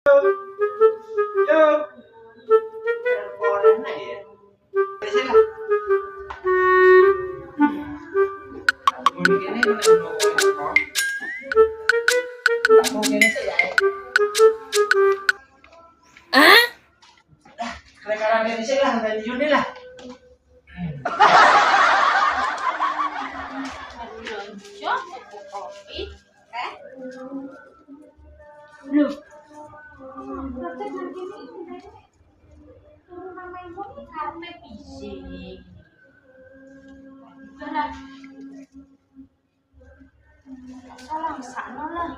Yuk. Teleponnya ya. Di sini lah. Bunyi gini menunggu kok. Tak mau gini saja. Ah? Sekarang dari sini lah, dari Juni lah. Kopi, Loh, karena bising. Salah sana lah.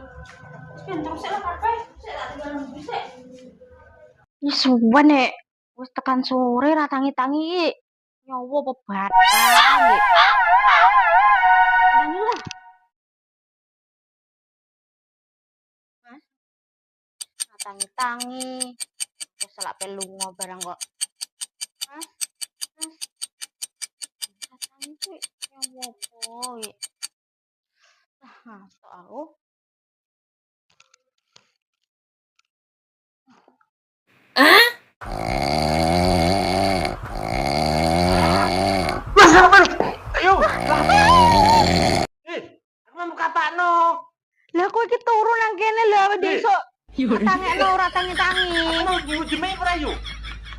Pintar sih lah karpe. Saya tak tinggal nunggu sih. Ini suwen nek wis tekan sore ra tangi-tangi nyawa pebatan. Tangi lah. Mas, ra tangi-tangi. Wis selak pelungo barang kok. Mas, Mas. Ra tangi ki nyawa apa iki? Ah, sok aku. Ah? Ayo. Aku mau kapakno. Lah kowe iki turu nang kene lho awake dhewe iso tangekno ora tangi-tangi. Mau bunuh jeme ora yo?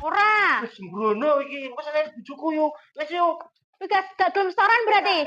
Ora. Wis sembrono iki, wis ana bojoku yo. Wis yo. Kowe gak gelem setoran berarti.